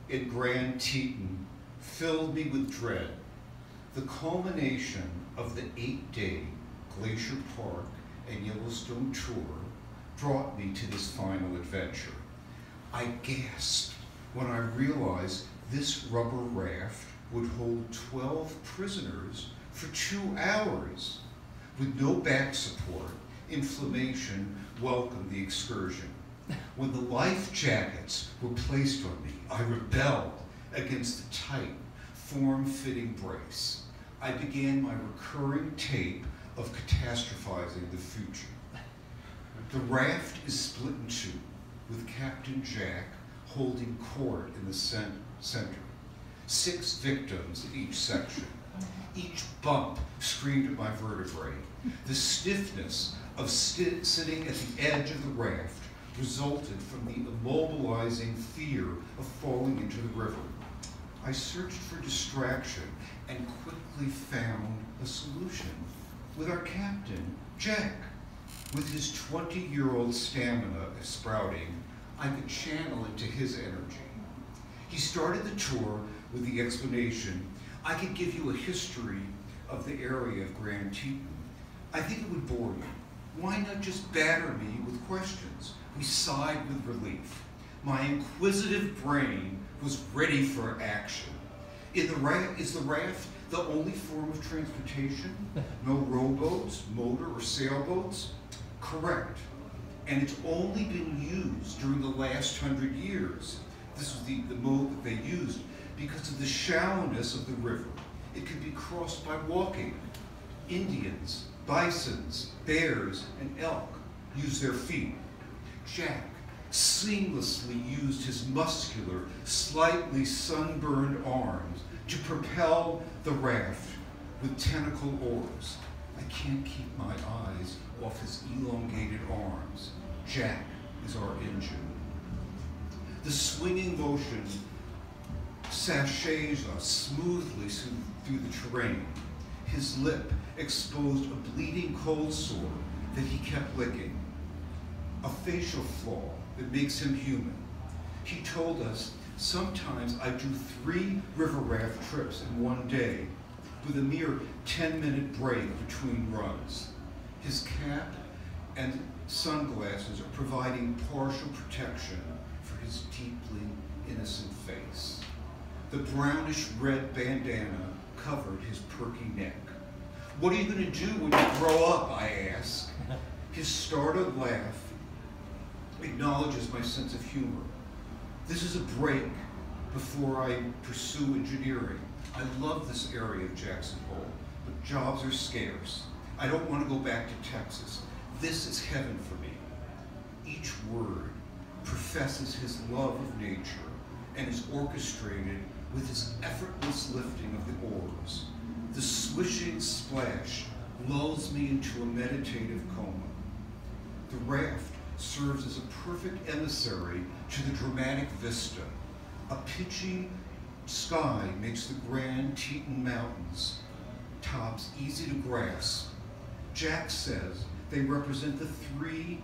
in Grand Teton filled me with dread. The culmination of the 8-day Glacier Park and Yellowstone tour brought me to this final adventure. I gasped when I realized this rubber raft would hold 12 prisoners for 2 hours. With no back support, inflammation welcomed the excursion. When the life jackets were placed on me, I rebelled against the tight, form-fitting brace. I began my recurring tape of catastrophizing the future. The raft is split in two, with Captain Jack holding court in the center. 6 victims in each section. Each bump screamed at my vertebrae. The stiffness of sitting at the edge of the raft resulted from the immobilizing fear of falling into the river. I searched for distraction and quickly found a solution with our captain, Jack. With his 20-year-old stamina sprouting, I could channel into his energy. He started the tour with the explanation, I could give you a history of the area of Grand Teton. I think it would bore you. Why not just batter me with questions? We sighed with relief. My inquisitive brain was ready for action. Is the raft the only form of transportation? No rowboats, motor, or sailboats? Correct. And it's only been used during the last 100 years. This was the mode that they used because of the shallowness of the river. It could be crossed by walking. Indians, bisons, bears, and elk use their feet. Jack seamlessly used his muscular, slightly sunburned arms to propel the raft with tentacle oars. I can't keep my eyes off his elongated arms. Jack is our engine. The swinging motion sashays us smoothly through the terrain. His lip exposed a bleeding cold sore that he kept licking, a facial flaw that makes him human. He told us, sometimes I do 3 river raft trips in one day with a mere 10-minute break between runs. His cap and sunglasses are providing partial protection for his deeply innocent face. The brownish-red bandana covered his perky neck. What are you going to do when you grow up, I ask. His startled laugh acknowledges my sense of humor. This is a break before I pursue engineering. I love this area of Jackson Hole, but jobs are scarce. I don't want to go back to Texas. This is heaven for me. Each word professes his love of nature and is orchestrated with his effortless lifting of the oars. The swishing splash lulls me into a meditative coma. The raft serves as a perfect emissary to the dramatic vista. A pitchy sky makes the Grand Teton Mountains tops easy to grasp. Jack says they represent the three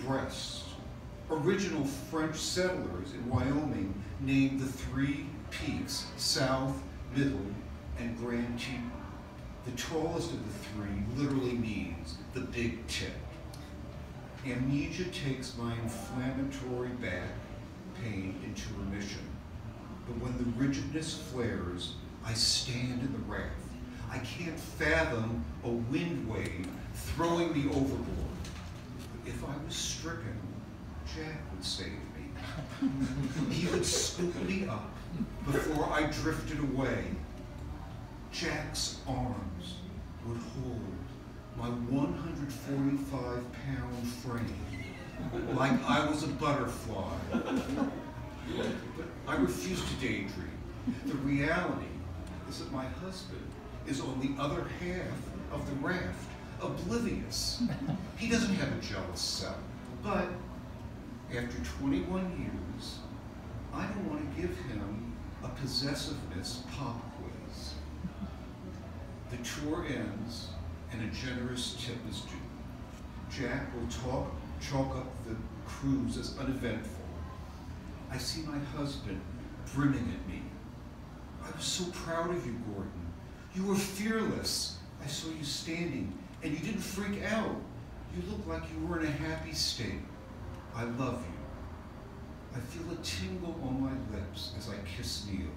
breasts. Original French settlers in Wyoming named the 3 peaks South, Middle, and Grand Teton. The tallest of the 3 literally means the big tip. Amnesia takes my inflammatory back pain into remission. But when the rigidness flares, I stand in the raft. I can't fathom a wind wave throwing me overboard. But if I was stricken, Jack would save me. He would scoop me up before I drifted away. Jack's arms would hold my 145-pound frame like I was a butterfly. But I refuse to daydream. The reality is that my husband is on the other half of the raft, oblivious. He doesn't have a jealous self, but after 21 years, I don't want to give him a possessiveness pop quiz. The tour ends and a generous tip is due. Jack will chalk up the cruise as uneventful. I see my husband brimming at me. I was so proud of you, Gordon. You were fearless. I saw you standing, and you didn't freak out. You looked like you were in a happy state. I love you. I feel a tingle on my lips as I kiss Neil.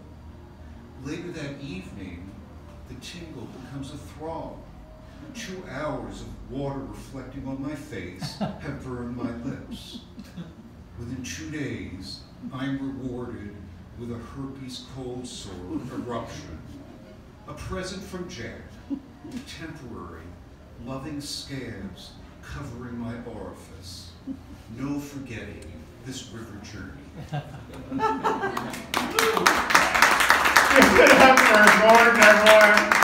Later that evening, the tingle becomes a throb. 2 hours of water reflecting on my face have burned my lips. Within 2 days, I'm rewarded with a herpes cold sore eruption. A present from Jack, temporary, loving scabs covering my orifice. No forgetting this river journey. Give it up for Gordon, everyone.